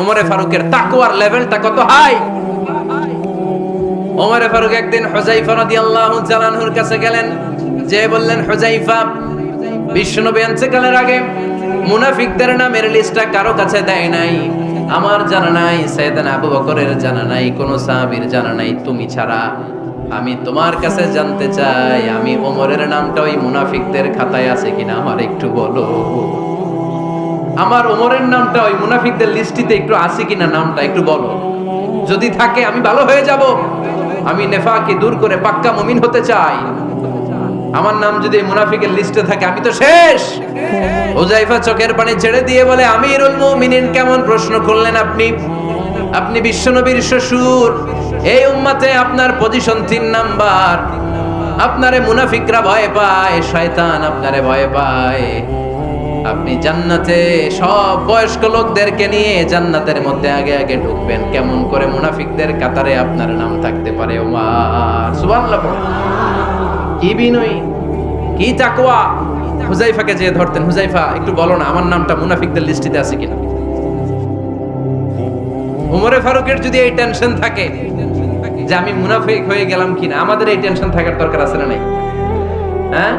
ওমরে ফারুকের তাকওয়ার লেভেলটা কত হাই। ওমরে ফারুক একদিন হুযায়ফা রাদিয়াল্লাহু তাআলা আনহুর কাছে গেলেন, যে বললেন, হুযায়ফা, বিশ্বনবী ইন্তেকালের আগে মুনাফিকদের নামের লিস্টটা কারো কাছে দেয় নাই, আমার জানা নাই, সাইয়েদনা আবু বকরের জানা নাই, কোন সাহাবীর জানা নাই, তুমি ছাড়া। আমি তোমার কাছে জানতে চাই, আমি ওমরের নামটা ওই মুনাফিকদের খাতায় আছে কিনা আমার একটু বলো। আমার ওমরের নামটা ওই মুনাফিকদের লিস্টিতে একটু আছে কিনা, নামটা একটু বলো। যদি থাকে আমি ভালো হয়ে যাব, আমি নেফাকি দূর করে পাক্কা মুমিন হতে চাই। আমার নাম যদি মুনাফিকের লিস্টে থাকে আমি তো শেষ। হুযায়ফা চোখের পানি ছেড়ে দিয়ে বলে, আমিরুল মুমিনিন, কেমন প্রশ্ন করলেন আপনি? আপনি বিশ্বনবীর শ্বশুর, এই উম্মতে আপনার পজিশন 3 নাম্বার। আপনারে মুনাফিকরা ভয় পায়, শয়তান আপনারে ভয় পায়। আপনি জান্নাতে সব বয়স্ক লোকদেরকে নিয়ে জান্নাতের মধ্যে আগে আগে ঢুকবেন, কেমন করে মুনাফিকদের কাতারে আপনার নাম থাকতে পারে? ওমর, সুবহানাল্লাহ। কি বিনয়ী, কি তাকওয়া। হুযায়ফাকে যে ধরতেন, হুযায়ফা একটু বলো না আমার নামটা মুনাফিকদের লিস্টিতে আছে কিনা। ওমরে ফারুকের যদি এই টেনশন থাকে যে আমি মুনাফিক হয়ে গেলাম কিনা, আমাদের এই টেনশন থাকার দরকার আছে না নাই? হ্যাঁ,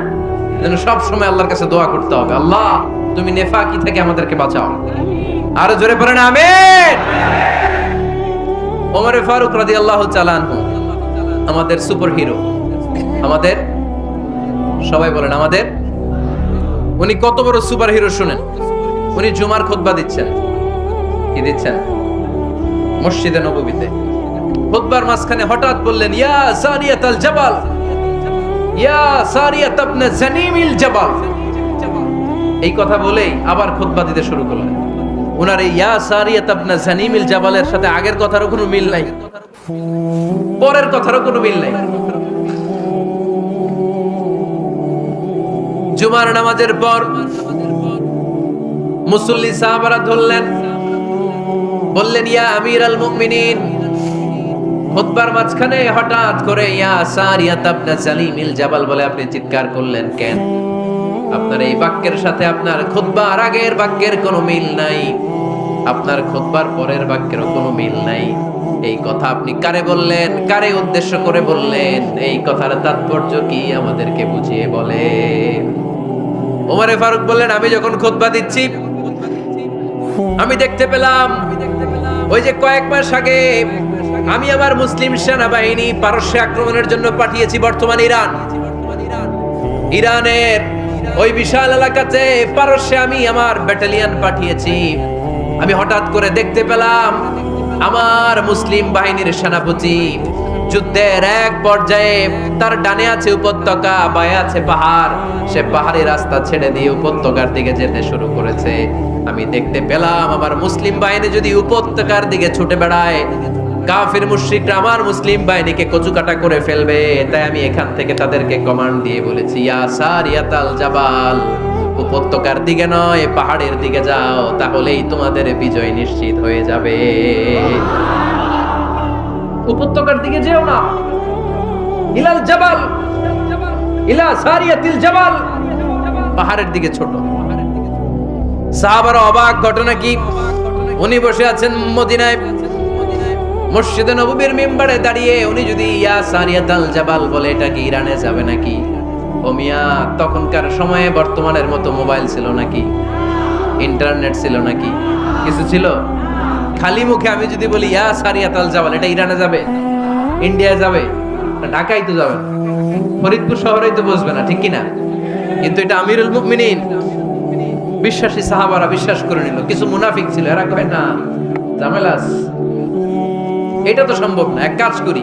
যেন সব সময় আল্লাহর কাছে দোয়া করতে হবে, আল্লাহ তুমি নেফাকি থেকে আমাদেরকে বাঁচাও। আরো জোরে পড়েন আমিন। ওমর ফারুক রাদিয়াল্লাহু তাআলা আনহু আমাদের সুপার হিরো, আমাদের সবাই বলেন আমাদের। উনি কত বড় সুপার হিরো শুনেন। উনি জুমার খুতবা দিচ্ছেন। কি দিচ্ছেন? মসজিদে নববীতে। খুতবার মাঝখানে হঠাৎ বললেন, ইয়া সারিয়াতাল জাবাল, ইয়া সারিয়াত ইবনে জানিমিল জাবাল। এই কথা বলেই আবার খুতবা দিতে শুরু করলেন। ওনার এই ইয়া সারিয়াত ইবনে জানিমিল জাবালের সাথে আগের কথারও কোনো মিল নাই, পরের কথারও কোনো মিল নাই। জুমার নামাজের পর মুসল্লি সাহাবারা ধরলেন, বললেন, ইয়া আমিরাল মুমিনিন। খুতবার মাঝখানে হঠাৎ করে ইয়া সারিয়াত ইবনে জানিমিল জাবাল বলে আপনি চিৎকার করলেন কেন? আপনার এই বাক্যের সাথে আপনার খুতবার আগের বাক্যের কোনো মিল নাই, আপনার খুতবার পরের বাক্যেরও কোনো মিল নাই। এই কথা আপনি কারে বললেন, কারে উদ্দেশ্য করে বললেন? এই কথার তাৎপর্য কি আমাদেরকে বুঝিয়ে বলেন। ওমরে ফারুক বললেন, আমি যখন খুতবা দিচ্ছি আমি দেখতে পেলাম ওই যে কয়েক মাস আগে আমি আমার মুসলিম সেনাবাহিনী পারস্যে আক্রমণের জন্য পাঠিয়েছি বর্তমান ইরান। ইরানের ওই বিশাল এলাকাতে পারস্যে আমি আমার ব্যাটালিয়ন পাঠিয়েছি। আমি হঠাৎ করে দেখতে পেলাম আমার মুসলিম বাহিনীর সেনাপতি যুদ্ধের এক পর্যায়ে তার ডানে আছে উপত্যকা, বায়ে আছে পাহাড়। সে পাহাড়ি রাস্তা ছেড়ে দিয়ে উপত্যকার দিকে যেতে শুরু করেছে। আমি দেখতে পেলাম আমার মুসলিম বাহিনী যদি উপত্যকার দিকে ছুটে বেড়ায়, কাফির মুশরিকরা আমার মুসলিম বাহিনীকে কচুকাটা করে ফেলবে। তাই আমি এখান থেকে তাদেরকে কমান্ড দিয়ে বলেছি, ইয়া সারিয়াতাল জাবাল, উপত্যকার দিকে নয় পাহাড়ের দিকে যাও, তাহলেই তোমাদের বিজয় নিশ্চিত হয়ে যাবে। উপত্যকার দিকে যেও না, ইলাল জাবাল, ইলা সারিয়াতিল জাবাল, পাহাড়ের দিকে ছোট। সাহাবারা অবাক। ঘটনা কি? উনি বসে আছেন মদিনায় মসজিদে নববীর মিম্বারে দাঁড়িয়ে। উনি যদি ইয়া সারিয়াতাল জাবাল বলে, এটা কি ইরানে যাবে নাকি? ও মিয়া, তখনকার সময়ে বর্তমানের মতো মোবাইল ছিল নাকি? ইন্টারনেট ছিল নাকি? কিছু ছিল? খালি মুখে আমি যদি বলি ইয়া সারিয়াতাল জাবাল, এটা ইরানে যাবে, ইন্ডিয়ায় যাবে, ঢাকায় তো যাবে, ফরিদপুর শহরেই তো বসবে না, ঠিক কিনা? কিন্তু এটা আমিরুল মুমিনিন বিশ্বাসী সাহাবারা বিশ্বাস করে নিল। কিছু মুনাফিক ছিল, এরা কয় না ঝামেলাস, এটা তো সম্ভব না। এক কাজ করি,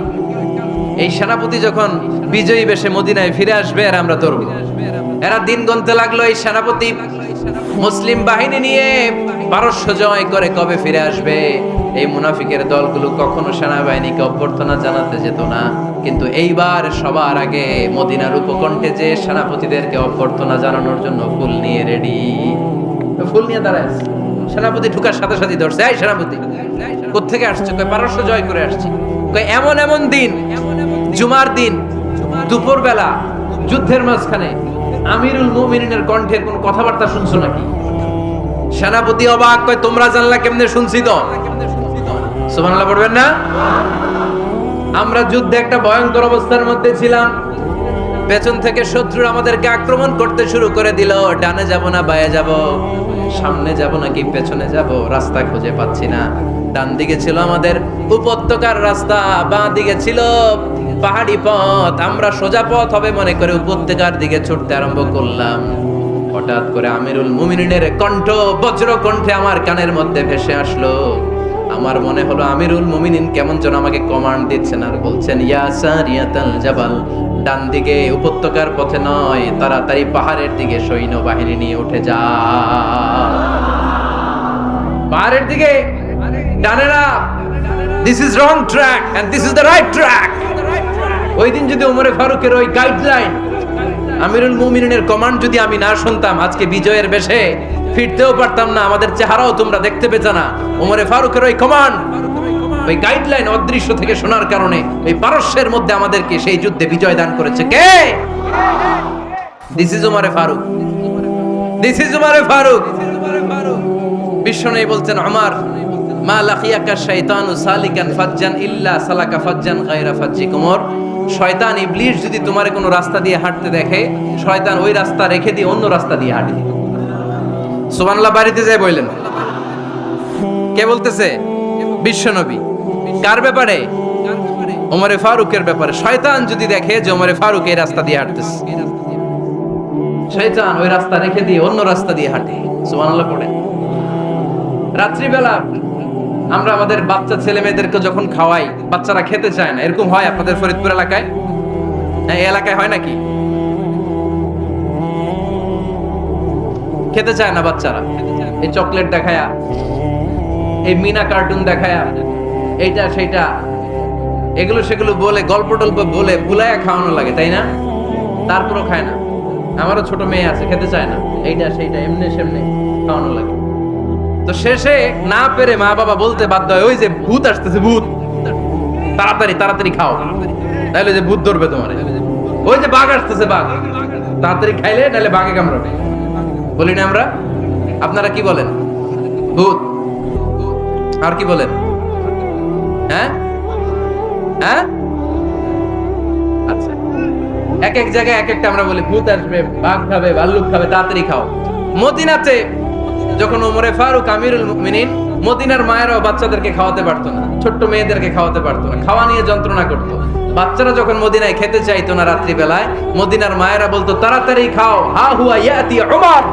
এই সেনাপতি যখন বিজয়ী বেশে মদিনায় ফিরে আসবে আর আমরা ধরব। এরা দিন গুনতে লাগলো, এই সেনাপতি মুসলিম বাহিনী নিয়ে পারস্য জয় করে কবে ফিরে আসবে। এই মুনাফিকের দলগুলো কখনো সেনাবাহিনীকে অভ্যর্থনা জানাতে যেত না, কিন্তু এইবার সবার আগে মদিনার উপকণ্ঠে যে সেনাপতিদেরকে অভ্যর্থনা জানানোর জন্য ফুল নিয়ে রেডি। ফুল নিয়ে দাঁড়ায় সেনাপতি ঢুকার সাথে সাথে ধরছে, এই সেনাপতি কোত্থেকে আসছে? কয় পারস্য জয় করে আসছি। কয় এমন এমন দিন, জুমার দিন দুপুর বেলা যুদ্ধের মাঝখানে আমিরুল মুমিনিনের কণ্ঠের কোন কথাবার্তা শুনছো নাকি? সেনাপতি অবাক, কয় তোমরা জানলা কেমনে? শুনছি তো। সুবহানাল্লাহ পড়বেন না? আমরা যুদ্ধে একটা ভয়ঙ্কর অবস্থার মধ্যে ছিলাম। পেছন থেকে শত্রু আমাদেরকে আক্রমণ করতে শুরু করে দিল। ডানে যাব না বায়ে যাব, সামনে যাব নাকি পেছনে যাব, রাস্তা খুঁজে পাচ্ছি না। ডান দিকে ছিল আমাদের উপত্যকার রাস্তা, বাঁ দিকে ছিল পাহাড়ি পথ। আমরা সোজা পথ হবে মনে করে উপত্যকার দিকে ছুটতে আরম্ভ করলাম। হঠাৎ করে আমিরুল মুমিনিনের কণ্ঠ বজ্র কণ্ঠে আমার কানের মধ্যে ভেসে আসলো। আমার মনে হলো আমিরুল মুমিনিন কেমন যেন আমাকে কমান্ড দিচ্ছেন আর বলছেন, ইয়া সারিয়াতাল জাবাল, ডান দিকে উপত্যকার পথে নয়, তাড়াতাড়ি পাহাড়ের দিকে সৈন্যবাহিনী নিয়ে উঠে যা। পাহাড়ের দিকে, ডানে না। This is wrong track and this is the right track. ওই দিন যদি ওমরে ফারুকের ওই গাইডলাইন, আমিরুল মুমিনিনের কমান্ড যদি আমি না শুনতাম, আজকে বিজয়ের বেশে ফিরতেও পারতাম না, আমাদের চেহারাও তোমরা দেখতে পেতে না। ওমরে ফারুকের ওই কমান্ড, ওই গাইডলাইন অদৃশ্য থেকে শোনার কারণে এই পারস্যের মধ্যে আমাদেরকে সেই যুদ্ধে বিজয় দান করেছে কে? দিস ইজ ওমরে ফারুক, দিস ইজ ওমরে ফারুক। বিশ্বনবী বলছেন, ওমর মা লাকিয়াকা শাইতানু সালিকান ফাজ্জান ইল্লা সালাকা ফাজ্জান গায়রা ফাজ্জিক। ওমর, শয়তান ইবলিস যদি তোমার কোনো রাস্তা দিয়ে হাঁটতে দেখে, শয়তান ওই রাস্তা রেখে দিয়ে অন্য রাস্তা দিয়ে হাঁটে। সুবহানাল্লাহ বাড়িতে যায় বললেন। কে বলতেছে? বিশ্বনবী। কার ব্যাপারে? ওমরে ফারুকের ব্যাপারে। শয়তান যদি দেখে যে ওমরে ফারুক এই রাস্তা দিয়ে হাঁটতেছে, শয়তান ওই রাস্তা রেখে দিয়ে অন্য রাস্তা দিয়ে হাঁটে। সুবহানাল্লাহ পড়ে। রাত্রিবেলা আমরা আমাদের বাচ্চা ছেলে মেয়েদেরকে যখন খাওয়াই, বাচ্চারা খেতে চায় না, এরকম হয় আপনাদের ফরিদপুর এলাকায়? হ্যাঁ, এই এলাকায় হয় নাকি? খেতে চায় না বাচ্চারা, এই চকলেট দেখায়া, এই মিনা কার্টুন দেখায়া, এইটা সেইটা, এগুলো সেগুলো বলে, গল্প টল্প বলে ভুলাইয়া খাওয়ানো লাগে, তাই না? তারপরও খায় না। আমারও ছোট মেয়ে আছে, খেতে চায় না, এইটা সেইটা এমনি সেমনি খাওয়ানো লাগে। তো শেষে না পেরে মা বাবা বলতে বাধ্য হয়, ওই যে ভূত আসতেছে, ভূত, তাড়াতাড়ি তাড়াতাড়ি খাও, তাইলে যে ভূত ধরবে তোমার। ওই যে বাঘ আসতেছে, বাঘ, তাড়াতাড়ি খাইলে নাহলে বাঘে কামড়াবে। বলি না আমরা? আপনারা কি বলেন? ভূত। আর কি বলেন? হ্যাঁ হ্যাঁ, আচ্ছা, এক এক জায়গায় এক একটা আমরা বলি, ভূত আসবে, বাঘ খাবে, ভাল্লুক খাবে, তাড়াতাড়ি খাও। মদিনাতে যখন ওমরে ফারুক আমিরুল মুমিনিন, মদিনার মায়েরাও বাচ্চাদেরকে খাওয়াতে পারতো না, ছোট্ট মেয়েদেরকে খাওয়াতে পারতো না, খাওয়া নিয়ে যন্ত্রণা করতো। বাচ্চারা যখন মদিনায় খেতে চাইতো না রাত্রি বেলায়, মদিনার মায়েরা বলতো, তাড়াতাড়ি খাও, হা হুয়া ইয়াতি উমর,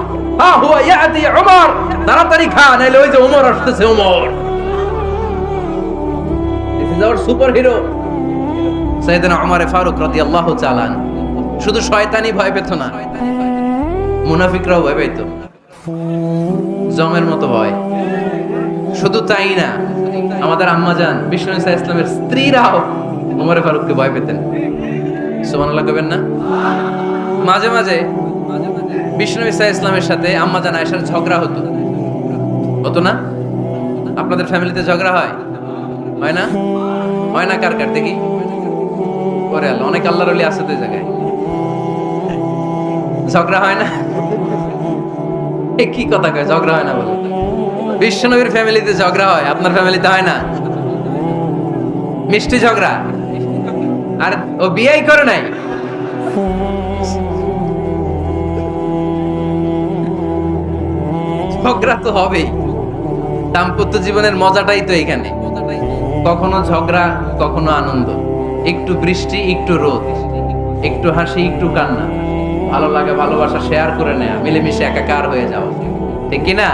হা হুয়া ইয়াতি উমর, তাড়াতাড়ি খা, নাইলে ওই যে ওমর আসতেছে, Omar. This is our superhero সাইয়েদনা ওমর ফারুক রাদিয়াল্লাহু তাআলা। শুধু শয়তানি ভয় পেত না, মুনাফিকরাও ভয় পেত, জমের মতো ভয়। শুধু তাই না, আমাদের আম্মাজান বিষ্ণু ইসা ইসলামের স্ত্রীরাও ওমরে ফারুককে ভয় পেতেন। সুবহানাল্লাহ কইবেন না? মাঝে মাঝে বিষ্ণু ইসা ইসলামের সাথে আম্মাজান আয়েশার ঝগড়া হতো, হতো না? আপনাদের ফ্যামিলিতে ঝগড়া হয়? হয় না? হয় না? কার কার দেখি? ওরে আল্লাহ, অনেক আল্লাহর ওলি আছে তো এই জায়গায়। ঝগড়া হয় না? কি কথা কয়, ঝগড়া হয় না বলে? বিশ্বনবীর ফ্যামিলিতে ঝগড়া হয়, আপনার ফ্যামিলিতে হয় না? মিষ্টি ঝগড়া। আর ও বিয়েই করে নাই। ঝগড়া তো হবেই, দাম্পত্য জীবনের মজাটাই তো এখানে। কখনো ঝগড়া, কখনো আনন্দ, একটু বৃষ্টি, একটু রোদ, একটু হাসি, একটু কান্না, ভালো লাগে, ভালোবাসা শেয়ার করে নেয়া, মিলেমিশে একাকার হয়ে যাওয়া, ঠিক কিনা?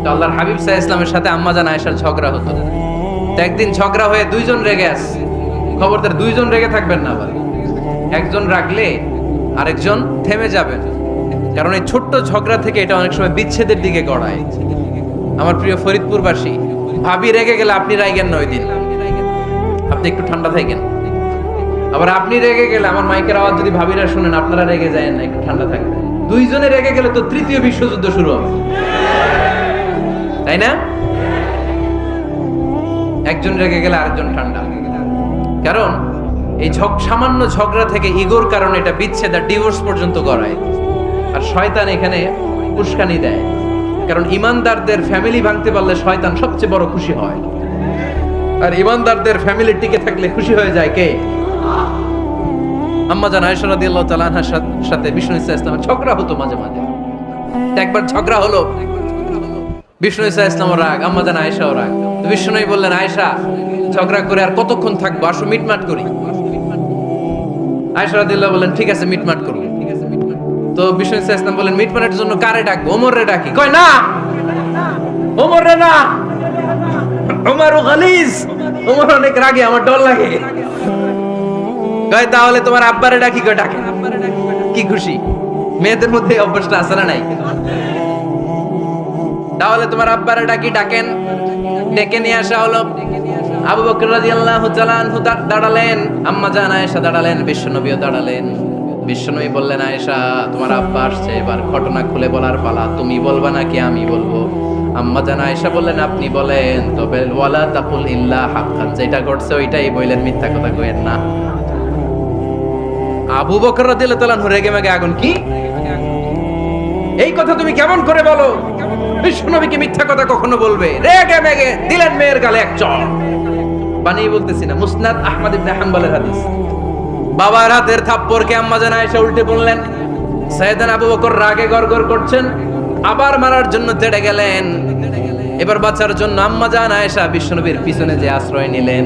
তো আল্লাহর হাবিব সাল্লাল্লাহু আলাইহি ওয়াসাল্লামের সাথে আম্মাজান আয়েশার ঝগড়া হতো। তো একদিন ঝগড়া হয়ে দুইজন রেগে আছে। খবরদার দুইজন রেগে থাকবেন না, আবার একজন রাগলে আরেকজন থেমে যাবেন, কারণ এই ছোট্ট ঝগড়া থেকে এটা অনেক সময় বিচ্ছেদের দিকে গড়ায়। আমার প্রিয় ফরিদপুরবাসী, ভাবি রেগে গেলে আপনি রাইগেন না, ওই দিন আপনি একটু ঠান্ডা থাকেন। আবার আপনি রেগে গেলে, আমার মাইকের আওয়াজ যদি ভাবিরা শুনেন, আপনারা রেগে যায় না, একটু ঠান্ডা থাকবেন। দুইজনে রেগে গেলে তো তৃতীয় বিশ্বযুদ্ধ শুরু হবে, তাই না? একজন রেগে গেলে আরেকজন ঠান্ডা, কারণ এই সামান্য ঝগড়া থেকে ইগোর কারণে এটা বিচ্ছেদ আর ডিভোর্স পর্যন্ত গড়ায়। আর শয়তান এখানে উস্কানি দেয়। কারণ ইমানদারদের ফ্যামিলি ভাঙতে পারলে শয়তান সবচেয়ে বড় খুশি হয়, আর ইমানদারদের ফ্যামিলি টিকে থাকলে খুশি হয়ে যায় কে? আম্মা জান আয়েশা রাদিয়াল্লাহু তাআলা আনহার সাথে বিষ্ণু ইসা ইসলামের ঝগড়া হতো মাঝে মাঝে। একবার ঝগড়া হলো, বিষ্ণু ইসা ইসলাম রাগ, আম্মা জান আয়েশাও রাগ। তো বিষ্ণু নবী বললেন, আয়েশা ঝগড়া করে আর কতক্ষণ থাকবো, আসো মিটমাট করি। আয়েশা রাদিয়াল্লাহু বললেন, ঠিক আছে মিটমাট করব। তো বিষ্ণু ইসা ইসলাম বললেন, মিটমাটের জন্য কারে ডাকবো? ওমর রে ডাকি। কয় না, ওমর রে না, ওমর গালিজ, ওমর অনেক রাগে, আমার ডর লাগে। কয় তাহলে তোমার আব্বারে ডাকি। কয় ডাকেন। কি খুশি, মেয়েদের মধ্যে অভ্যাসটা আছে না নাই? তাহলে তোমার আব্বারে ডাকি, ডাকেন। ডেকে নিয়ে আসা হলো। আবু বকর রাদিয়াল্লাহু তাআলা আনহু দাঁড়ালেন, আম্মা জান আয়েশা দাঁড়ালেন, বিশ্বনবীও দাঁড়ালেন। বিশ্বনবী বললেন, আয়েশা তোমার আব্বা আসছে, এবার ঘটনা খুলে বলার পালা, তুমি বলবা নাকি আমি বলবো? আম্মা জান আয়েশা বললেন, আপনি বলেন, তবে ওয়ালা তাকুল ইল্লা হাক্কান, যেটা ঘটছে ওইটাই বললেন, মিথ্যা কথা কইেন না। আবু বকর রাদিয়াল্লাহু তাআলা রেগে মেগে আগুন, কি এই কথা তুমি কেমন করে বলো? বিশ্বনবীকে মিথ্যা কথা কখনো বলবে? রেগে মেগে দিলেন মেয়ের গালে এক চড়। বানিয়ে বলতেছি না, মুসনাদ আহমদ ইবনে হাম্বলের হাদিস। বাবার হাতের থাপ্পড়কে আম্মা জান আয়েশা উল্টে বললেন। সাইয়েদনা আবু বকর রাগে গড়গড় করছেন, আবার মারার জন্য তেড়ে গেলেন। এবার বাঁচার জন্য আম্মা জান আয়েশা বিশ্বনবীর পিছনে যে আশ্রয় নিলেন,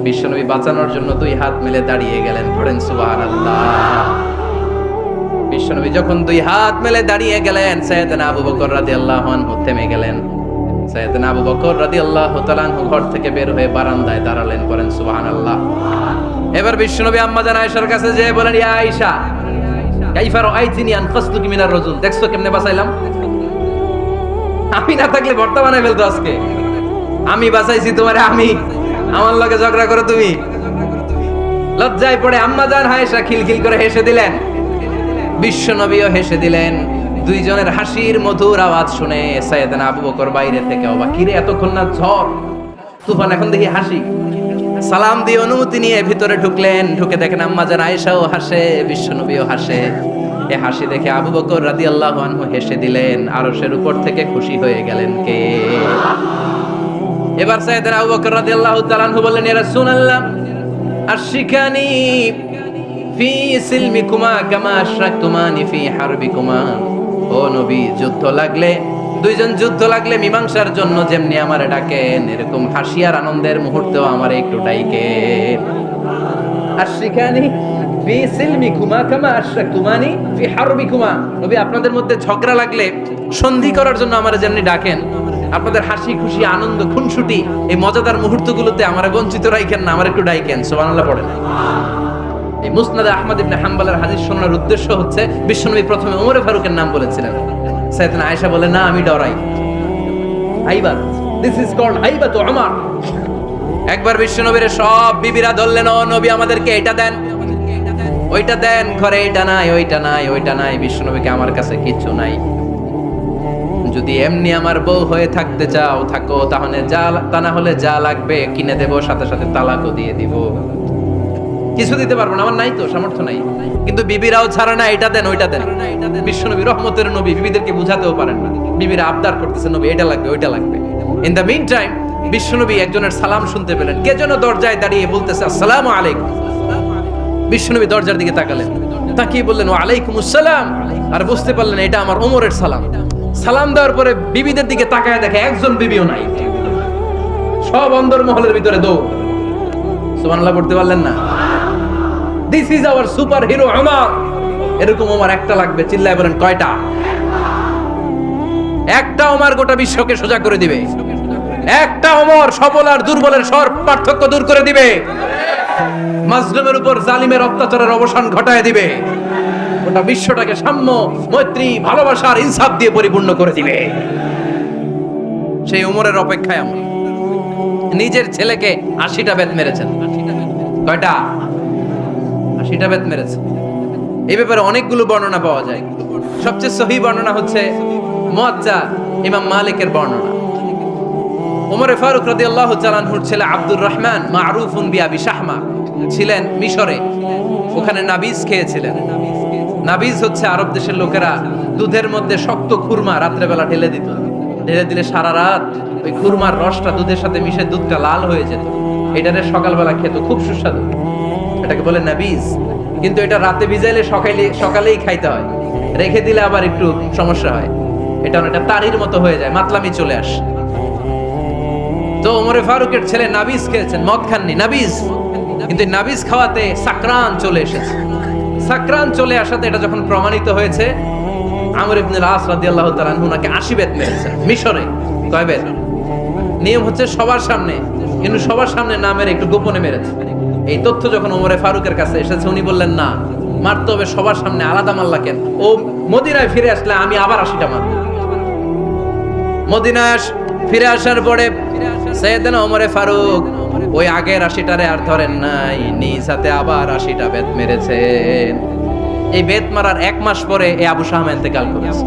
বিশ্বনবী বাঁচানোর জন্য দুই হাত মিলে দাঁড়িয়ে গেলেন। পড়েন সুবহানাল্লাহ। বিশ্বনবী যখন দুই হাত মেলে দাঁড়িয়ে গেলেন, সাইয়েদনা আবু বকর রাদিয়াল্লাহু আনহু থেমে গেলেন। সাইয়েদনা আবু বকর রাদিয়াল্লাহু তাআলা আনহু ঘর থেকে বের হয়ে বারান্দায় দাঁড়ালেন। পড়েন সুবহানাল্লাহ। এবার বিশ্বনবী আম্মা জান আয়েশার কাছে যেয়ে বলেন, ইয়া আয়েশা কাইফা রাআইতিনি আনকাসতুকি মিনার রাজুল, দেখছো কেমনে বাঁচাইলাম? আমি না থাকলে ভর্তা বানাই ফেলতো আজকে। আমি বাঁচাইছি তোমারে, আমি আমার লগে ঝগড়া করো তুমি। লজ্জায় পড়ে আম্মা জান আয়েশা খিলখিল করে হেসে দিলেন, বিশ্বনবীও হেসে দিলেন। দুইজনের হাসির মধুর আওয়াজ শুনে সাইয়েদনা আবু বকর বাইরে থেকে অবাক, কিরে এতক্ষণ না ঝড় তুফান, এখন দেখি হাসি। সালাম দিয়ে অনুমতি নিয়ে ভিতরে ঢুকলেন। ঢুকে দেখেন আম্মা জান আয়েশাও হাসে, বিশ্বনবীও হাসে। এ হাসি দেখে আবু বকর রাদিয়াল্লাহু আনহু হেসে দিলেন। আরশের উপর থেকে খুশি হয়ে গেলেন কে? এবার সাইয়েদনা আবু বকর রাদিয়াল্লাহু তাআলা আনহু বললেন, ইয়া রাসূলুল্লাহ আশরিকানি ফি সিলমিকুমা কামা আশরাকতুমানি ফি হারবিকুমা। ও নবী, যুদ্ধ লাগলে, দুইজন যুদ্ধ লাগলে মীমাংসার জন্য যেমনি আমারে ডাকেন, এরকম হাসি আর আনন্দের মুহূর্তেও আমারে একটু ডাকেন। আশরিকানি ফি সিলমিকুমা কামা আশরাকতুমানি ফি হারবিকুমা। নবী, আপনাদের মধ্যে ঝগড়া লাগলে সন্ধি করার জন্য আমারে যেমনি ডাকেন, আপনাদের হাসি খুশি আনন্দ খুনসুটি এই মজাদার মুহূর্তগুলোতে আমারে বঞ্চিত রাখেন না, আমার একটু ডাকেন। সুবহানাল্লাহ পড়েন। এই মুসনাদে আহমদ ইবনে হাম্বলের হাদিস শোনার উদ্দেশ্য হচ্ছে, বিশ্বনবী প্রথমে ওমর ফারুকের নাম বলেছিলেন। সাইয়েদনা আয়েশা বলে, না আমি ডরাই। হাইবাত, দিস ইজ কল্ড হাইবাত ওমর। একবার বিশ্বনবীর সব বিবিরা ধরলেন, ও নবী আমাদেরকে এটা দেন, ওইটা দেন, ঘরে এটা নাই, ওইটা নাই, ওইটা নাই। বিশ্বনবীকে, আমার কাছে কিচ্ছু নাই, যদি এমনি আমার বউ হয়ে থাকতে চাও থাকো, তাহলে যা, তা না হলে যা লাগবে কিনে দেব, সাথে সাথে তালাকও দিয়ে দিব। কিছু দিতে পারবো না, আমার নাই তো, সামর্থ্য নাই। কিন্তু বিবিরাও ছাড়ে না, এটা দেন ওইটা দেন। বিশ্বনবী রহমতের নবী, বিবিদেরকে বুঝাতেও পারেন না। বিবিরা আবদার করতেছে, নবী এটা লাগবে, ওইটা লাগবে। ইন দ্য মিন টাইম বিশ্বনবী একজনের সালাম শুনতে পেলেন। কে যেন দরজায় দাঁড়িয়ে বলতেছে, আসসালামু আলাইকুম। বিশ্বনবী দরজার দিকে তাকালেন, তাকিয়ে বললেন, ওয়া আলাইকুমুস সালাম। আর বুঝতে পারলেন এটা আমার ওমরের সালাম। সালাম দেওয়ার পরে বিবিদের দিকে তাকায় দেখে একজন বিবিও নাই, সব অন্দর মহলের ভিতরে দৌড়। সুবহানাল্লাহ পড়তে পারলেন না? This is hour super hero Omar. এরকম ওমর একটা লাগবে, চিল্লায় বলেন কয়টা? একটা ওমর গোটা বিশ্বকে সোজা করে দিবে। একটা ওমর সবল আর দুর্বলের সব পার্থক্য দূর করে দিবে। মাজলুমের উপর জালিমের অত্যাচারের অবসান ঘটায় দিবে। গোটা বিশ্বটাকে সাম্য, মৈত্রী, ভালোবাসার ইনসাফ দিয়ে পরিপূর্ণ করে দিবে। সেই ওমরের অপেক্ষায় আমরা। নিজের ছেলেকে 80টা বেত মেরেছেন। কয়টা? 80টা বেত মেরেছে। এই ব্যাপারে অনেকগুলো বর্ণনা পাওয়া যায়। সবচেয়ে সহিহ বর্ণনা হচ্ছে মুয়াত্তা ইমাম মালিকের বর্ণনা। ওমর ফারুক রাদিয়াল্লাহু তাআলা আনহুর ছেলে আব্দুর রহমান মারুফুন বিআবি শাহমা ছিলেন মিশরে। ওখানে নাবিজ খেয়েছিলেন। নাবিজ হচ্ছে আরব দেশের লোকেরা দুধের মধ্যে শক্ত খুরমা রাত্রেবেলা ঢেলে দিত, ঢেলে দিলে সারা রাত ওই খুরমার রসটা দুধের সাথে মিশে দুধটা লাল হয়ে যেত। এটারে সকালবেলা খেত, খুব সুস্বাদু, এটাকে বলে নাবিজ। কিন্তু এটা রাতে ভিজাইলে সকালেই খাইতে হয়, রেখে দিলে আবার একটু সমস্যা হয়, এটা অনেকটা তারির মতো হয়ে যায়, মাতলামি চলে আসে। তো ওমরে ফারুকের ছেলে নাবিজ খেয়েছেন, মদ খাননি, নাবিজ। কিন্তু নাবিজ খাওয়াতে সাকরান চলে এসেছে। সাকরান চলে আসাতে এটা যখন প্রমাণিত হয়েছে, আমর ইবনে আস রাদিয়াল্লাহু তাআলা আনহু নাকি 80 বেত মেরেছেন মিশরে। কয় বেত? নিয়ম হচ্ছে সবার সামনে, কিন্তু সবার সামনে না মেরে একটু গোপনে মেরেছে। এই তথ্য যখন ওমরে ফারুকের কাছে এসেছে, উনি বললেন না, মারতে হবে সবার সামনে, আলাদা মারলা কেন? ও মদিনায় ফিরে আসলে আমি আবার 80টা মারব। মদিনায় ফিরে আসার পরে সাইয়েদনা ওমরে ফারুক ওই আগের 80টারে আর ধরেন নাই, নিজ হাতে আবার 80টা বেত মেরেছেন। এই বেত মারার 1 মাস পরে এই আবু শাহমা ইন্তেকাল করেছে।